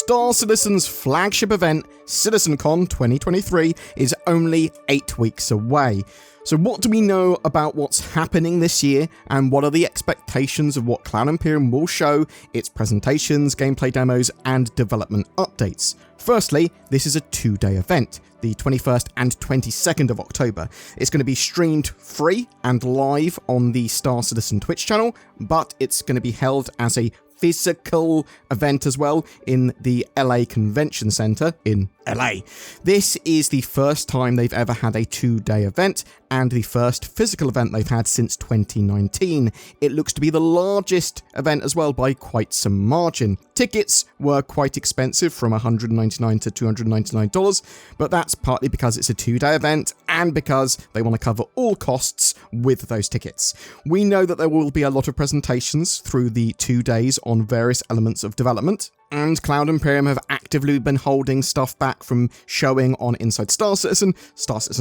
Star Citizen's flagship event, CitizenCon 2023, is only 8 weeks away. So what do we know about what's happening this year, and what are the expectations of what Cloud Imperium will show, its presentations, gameplay demos, and development updates? Firstly, this is a 2-day event, the 21st and 22nd of October. It's going to be streamed free and live on the Star Citizen Twitch channel, but it's going to be held as a physical event as well in the LA Convention Center in LA. This is the first time they've ever had a 2-day event, and the first physical event they've had since 2019. It looks to be the largest event as well by quite some margin. Tickets were quite expensive, from $199 to $299, but that's partly because it's a 2-day event and because they want to cover all costs with those tickets. We know that there will be a lot of presentations through the 2 days on various elements of development, and Cloud Imperium have actively been holding stuff back from showing on Inside Star Citizen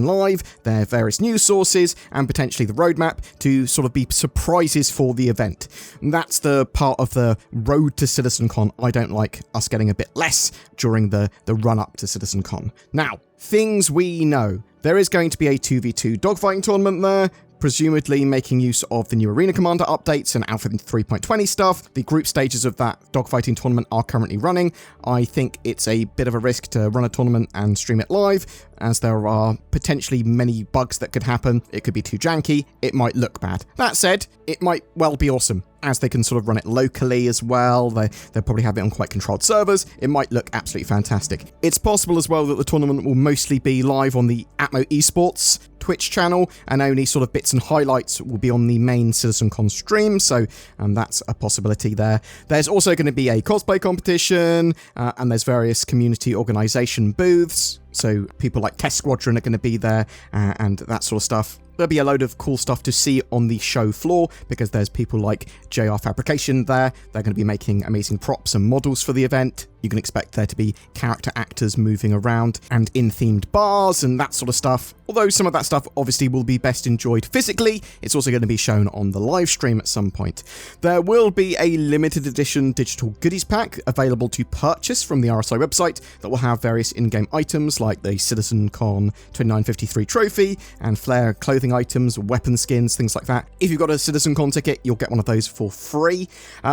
Live, their various news sources, and potentially the roadmap to sort of be surprises for the event. And that's the part of the road to CitizenCon I don't like us getting a bit less during the run-up to CitizenCon. Now, things we know. There is going to be a 2v2 dogfighting tournament there, presumably making use of the new Arena Commander updates and Alpha 3.20 stuff. The group stages of that dogfighting tournament are currently running. I think it's a bit of a risk to run a tournament and stream it live, as there are potentially many bugs that could happen. It could be too janky, it might look bad. That said, it might well be awesome, as they can sort of run it locally as well. They'll probably have it on quite controlled servers. It might look absolutely fantastic. It's possible as well that the tournament will mostly be live on the Atmo Esports Twitch channel, and only sort of bits and highlights will be on the main CitizenCon stream, so that's a possibility there. There's also going to be a cosplay competition, and there's various community organisation booths, so people like Test Squadron are going to be there, and that sort of stuff. There'll be a load of cool stuff to see on the show floor, because there's people like JR Fabrication there. They're going to be making amazing props and models for the event. You can expect there to be character actors moving around and in themed bars and that sort of stuff. Although some of that stuff obviously will be best enjoyed physically, it's also going to be shown on the live stream at some point. There will be a limited edition digital goodies pack available to purchase from the RSI website that will have various in-game items like the CitizenCon 2953 trophy and Flare clothing items, weapon skins, things like that. If you've got a CitizenCon ticket, you'll get one of those for free.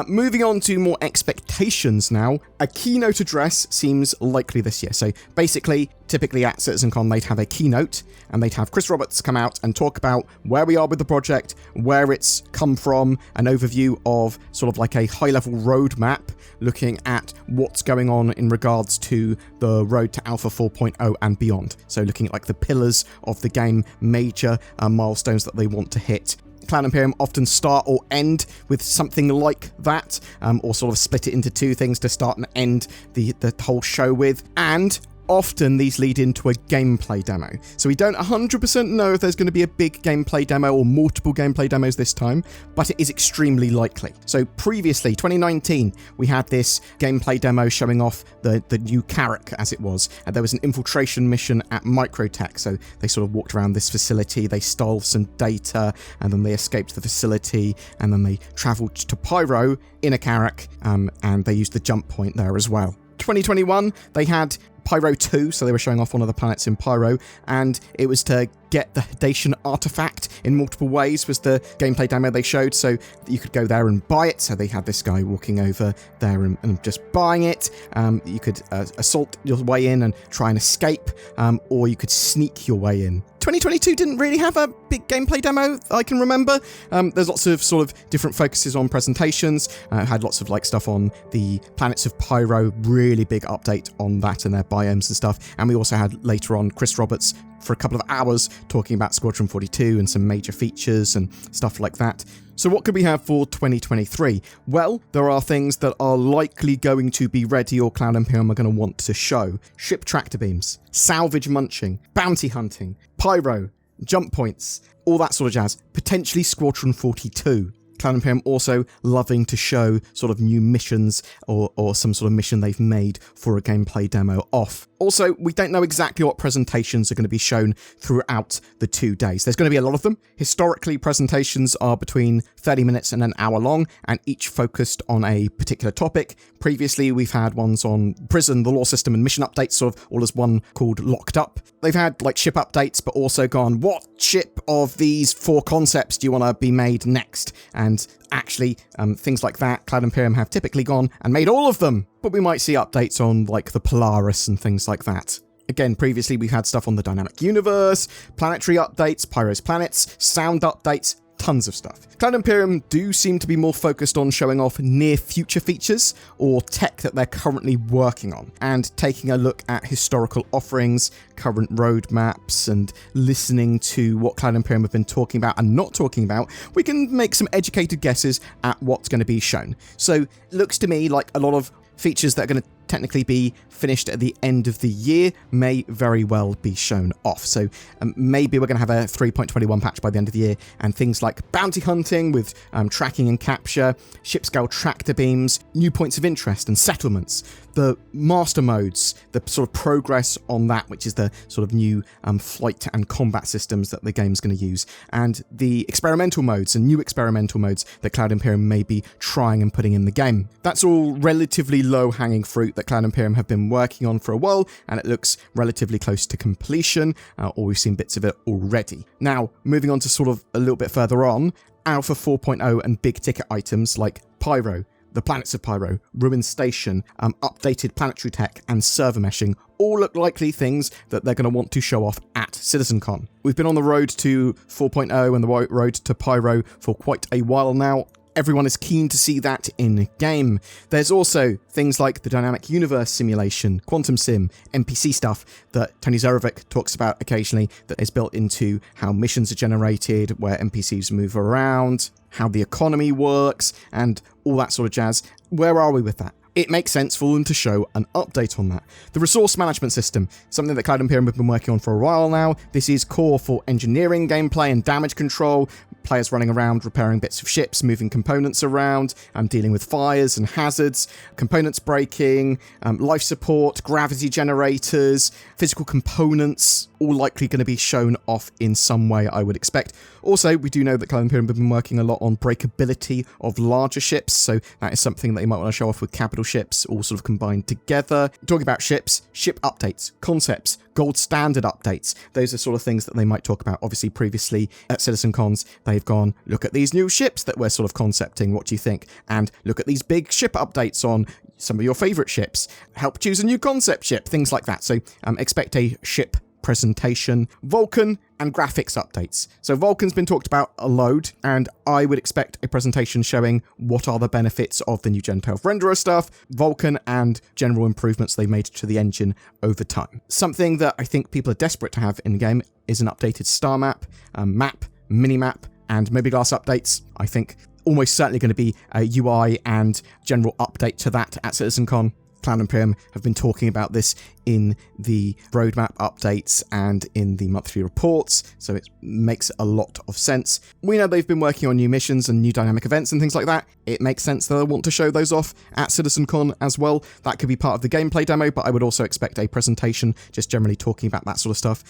Moving on to more expectations now. A keynote address seems likely this year. So basically, typically at CitizenCon, they'd have a keynote and they'd have Chris Roberts come out and talk about where we are with the project, where it's come from, an overview of sort of like a high-level roadmap, looking at what's going on in regards to the road to Alpha 4.0 and beyond. So looking at like the pillars of the game, major milestones that they want to hit. Cloud Imperium often start or end with something like that, or sort of split it into two things to start and end the whole show with. And often these lead into a gameplay demo. So we don't 100% know if there's going to be a big gameplay demo or multiple gameplay demos this time, but it is extremely likely. So previously, 2019, we had this gameplay demo showing off the new Carrack, as it was. And there was an infiltration mission at Microtech. So they sort of walked around this facility, they stole some data, and then they escaped the facility, and then they travelled to Pyro in a Carrack, and they used the jump point there as well. 2021, they had Pyro 2, so they were showing off one of the planets in Pyro, and it was to get the Haitian artifact in multiple ways was the gameplay demo they showed, so you could go there and buy it. So they had this guy walking over there and just buying it. You could assault your way in and try and escape, or you could sneak your way in. 2022 didn't really have a big gameplay demo I can remember. There's lots of sort of different focuses on presentations. Had lots of like stuff on the planets of Pyro, really big update on that and their biomes and stuff. And we also had later on Chris Roberts for a couple of hours talking about Squadron 42 and some major features and stuff like that. So what could we have for 2023? Well, there are things that are likely going to be ready or Cloud Imperium are going to want to show. Ship tractor beams, salvage munching, bounty hunting, pyro, jump points, all that sort of jazz. Potentially Squadron 42. Cloud Imperium also loving to show sort of new missions or some sort of mission they've made for a gameplay demo off. Also, we don't know exactly what presentations are going to be shown throughout the 2 days. There's going to be a lot of them. Historically, presentations are between 30 minutes and an hour long, and each focused on a particular topic. Previously, we've had ones on prison, the law system, and mission updates, sort of all as one, called Locked Up. They've had like ship updates, but also gone, what ship of these 4 concepts do you want to be made next? And actually, things like that, Cloud Imperium have typically gone and made all of them. But we might see updates on like the Polaris and things like that. Again, previously we've had stuff on the dynamic universe, planetary updates, Pyro's planets, sound updates, tons of stuff. Cloud Imperium do seem to be more focused on showing off near future features or tech that they're currently working on, and taking a look at historical offerings, current roadmaps, and listening to what Cloud Imperium have been talking about and not talking about. We can make some educated guesses at what's going to be shown. So it looks to me like a lot of features that are going to technically be finished at the end of the year may very well be shown off. So maybe we're going to have a 3.21 patch by the end of the year, and things like bounty hunting with tracking and capture, ship scale tractor beams, new points of interest and settlements, the master modes, the sort of progress on that, which is the sort of new flight and combat systems that the game's going to use, and the experimental modes and new experimental modes that Cloud Imperium may be trying and putting in the game. That's all relatively low-hanging fruit that Cloud Imperium have been working on for a while, and it looks relatively close to completion, or we've seen bits of it already. Now, moving on to sort of a little bit further on, Alpha 4.0 and big ticket items like Pyro, the planets of Pyro, Ruined Station, updated planetary tech, and server meshing all look likely things that they're going to want to show off at CitizenCon. We've been on the road to 4.0 and the road to Pyro for quite a while now. Everyone is keen to see that in-game. There's also things like the dynamic universe simulation, quantum sim, NPC stuff that Tony Zarovic talks about occasionally, that is built into how missions are generated, where NPCs move around, how the economy works, and all that sort of jazz. Where are we with that? It makes sense for them to show an update on that. The resource management system, something that Cloud Imperium have been working on for a while now. This is core for engineering gameplay and damage control, players running around, repairing bits of ships, moving components around, dealing with fires and hazards, components breaking, life support, gravity generators, physical components, all likely going to be shown off in some way, I would expect. Also, we do know that Cloud Imperium have been working a lot on breakability of larger ships, so that is something that you might want to show off with capital ships, all sort of combined together. Talking about ships, ship updates, concepts, gold standard updates. Those are sort of things that they might talk about. Obviously, previously at CitizenCons, they've gone, look at these new ships that we're sort of concepting, what do you think? And look at these big ship updates on some of your favourite ships. Help choose a new concept ship, things like that. So expect a ship presentation. Vulcan and graphics updates. So Vulcan's been talked about a load, and I would expect a presentation showing what are the benefits of the new Gen 12 renderer stuff, Vulcan, and general improvements they made to the engine over time. Something that I think people are desperate to have in-game is an updated star map, mini-map, and Mobiglass updates. I think almost certainly going to be a UI and general update to that at CitizenCon. Cloud Imperium have been talking about this in the roadmap updates and in the monthly reports, so it makes a lot of sense. We know they've been working on new missions and new dynamic events and things like that. It makes sense that they want to show those off at CitizenCon as well. That could be part of the gameplay demo, but I would also expect a presentation just generally talking about that sort of stuff.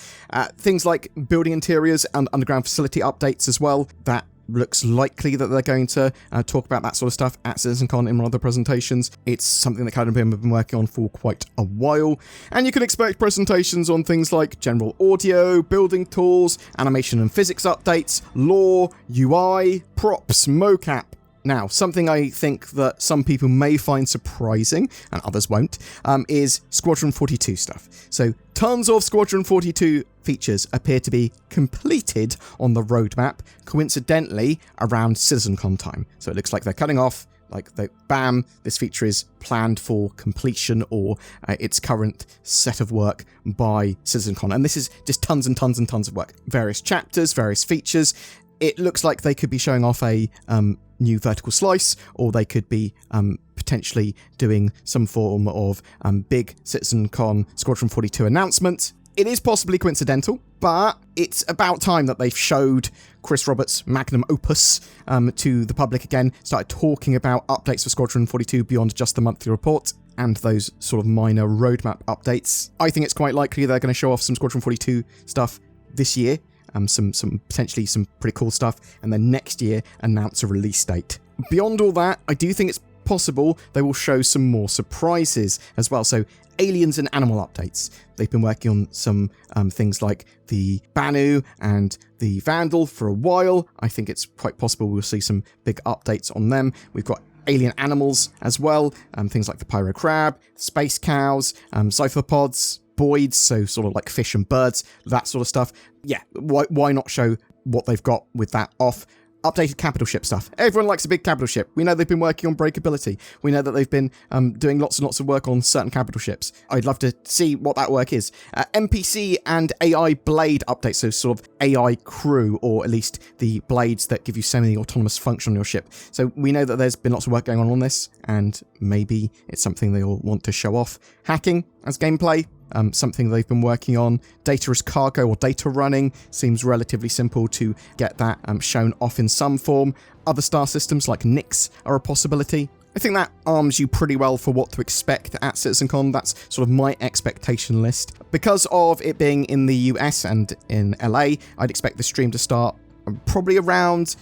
Things like building interiors and underground facility updates as well. That looks likely that they're going to talk about that sort of stuff at CitizenCon in one of the presentations. It's something that Cloud Imperium have been working on for quite a while. And you can expect presentations on things like general audio, building tools, animation and physics updates, lore, UI, props, mocap. Now, something I think that some people may find surprising, and others won't, is Squadron 42 stuff. So, tons of Squadron 42 features appear to be completed on the roadmap, coincidentally, around CitizenCon time. So it looks like they're cutting off, bam, this feature is planned for completion or its current set of work by CitizenCon. And this is just tons and tons and tons of work. Various chapters, various features. It looks like they could be showing off a new vertical slice, or they could be potentially doing some form of big CitizenCon Squadron 42 announcement. It is possibly coincidental, but it's about time that they've showed Chris Roberts' magnum opus to the public again, started talking about updates for Squadron 42 beyond just the monthly report. and those sort of minor roadmap updates. I think it's quite likely they're going to show off some Squadron 42 stuff this year, some potentially some pretty cool stuff, and then next year announce a release date. Beyond all that, I do think it's possible they will show some more surprises as well. So aliens and animal updates. They've been working on some things like the Banu and the Vandal for a while. I think it's quite possible we'll see some big updates on them. We've got alien animals as well, things like the pyro crab, space cows, cyphopods, boids, so sort of like fish and birds, that sort of stuff. Yeah, why not show what they've got with that off? Updated capital ship stuff. Everyone likes a big capital ship. We know they've been working on breakability. We know that they've been doing lots and lots of work on certain capital ships. I'd love to see what that work is. NPC and AI blade updates, so sort of AI crew, or at least the blades that give you semi-autonomous function on your ship. So we know that there's been lots of work going on this, and maybe it's something they all want to show off. Hacking as gameplay. Something they've been working on. Data as cargo or data running seems relatively simple to get that shown off in some form. Other star systems like Nyx are a possibility. I think that arms you pretty well for what to expect at CitizenCon. That's sort of my expectation list. Because of it being in the US and in LA, I'd expect the stream to start probably around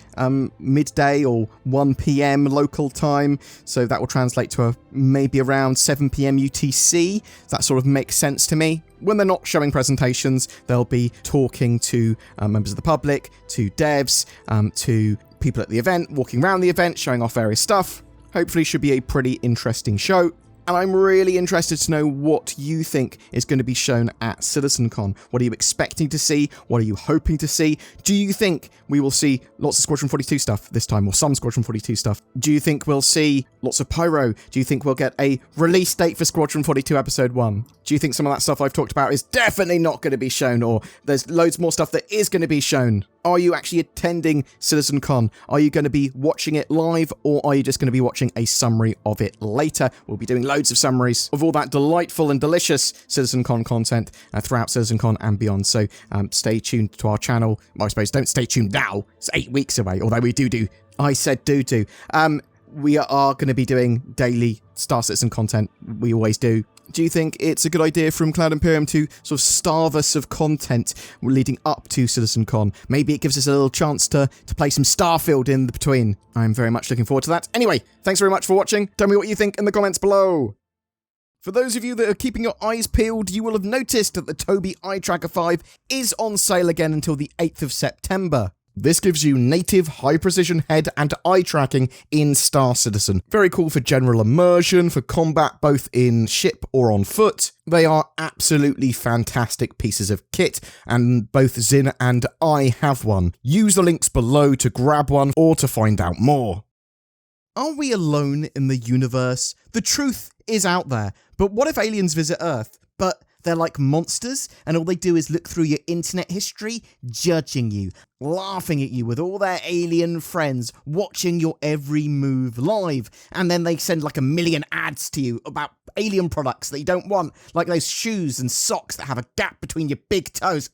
midday or 1 p.m. local time, so that will translate to maybe around 7 p.m. UTC. That sort of makes sense to me. When they're not showing presentations, they'll be talking to members of the public, to devs, to people at the event, walking around the event, showing off various stuff. Hopefully should be a pretty interesting show. And I'm really interested to know what you think is going to be shown at CitizenCon. What are you expecting to see? What are you hoping to see? Do you think we will see lots of Squadron 42 stuff this time, or some Squadron 42 stuff? Do you think we'll see lots of Pyro? Do you think we'll get a release date for Squadron 42 Episode 1? Do you think some of that stuff I've talked about is definitely not going to be shown, or there's loads more stuff that is going to be shown? Are you actually attending CitizenCon? Are you going to be watching it live, or are you just going to be watching a summary of it later? We'll be doing loads of summaries of all that delightful and delicious CitizenCon content throughout CitizenCon and beyond. So stay tuned to our channel. Well, I suppose don't stay tuned now. It's 8 weeks away, although we do. I said do. We are going to be doing daily Star Citizen content. We always do. Do you think it's a good idea from Cloud Imperium to sort of starve us of content leading up to CitizenCon? Maybe it gives us a little chance to play some Starfield in the between. I'm very much looking forward to that. Anyway, thanks very much for watching. Tell me what you think in the comments below. For those of you that are keeping your eyes peeled, you will have noticed that the Tobii Eye Tracker 5 is on sale again until the 8th of September. This gives you native high-precision head and eye tracking in Star Citizen. Very cool for general immersion, for combat both in ship or on foot. They are absolutely fantastic pieces of kit, and both Zin and I have one. Use the links below to grab one or to find out more. Are we alone in the universe? The truth is out there, but what if aliens visit Earth? But they're like monsters, and all they do is look through your internet history, judging you, laughing at you with all their alien friends, watching your every move live, and then they send like 1 million ads to you about alien products that you don't want, like those shoes and socks that have a gap between your big toes.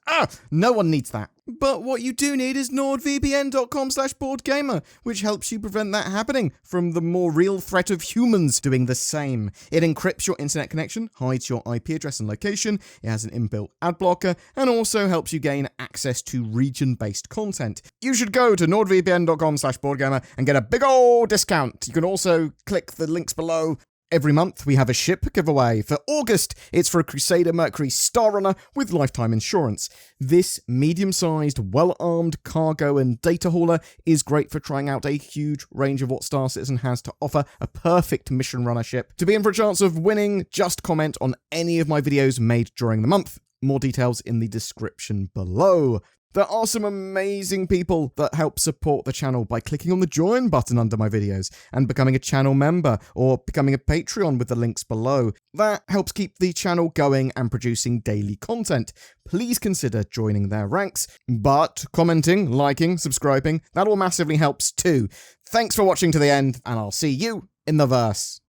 No one needs that. But what you do need is nordvpn.com/BoredGamer, which helps you prevent that happening from the more real threat of humans doing the same. It encrypts your internet connection, hides your IP address and location, it has an inbuilt ad blocker, and also helps you gain access to region-based content. You should go to nordvpn.com/BoredGamer and get a big old discount. You can also click the links below. Every month, we have a ship giveaway. For August, it's for a Crusader Mercury Star Runner with lifetime insurance. This medium-sized, well-armed cargo and data hauler is great for trying out a huge range of what Star Citizen has to offer, a perfect mission runner ship. To be in for a chance of winning, just comment on any of my videos made during the month. More details in the description below. There are some amazing people that help support the channel by clicking on the join button under my videos and becoming a channel member or becoming a Patreon with the links below. That helps keep the channel going and producing daily content. Please consider joining their ranks, but commenting, liking, subscribing, that all massively helps too. Thanks for watching to the end, and I'll see you in the verse.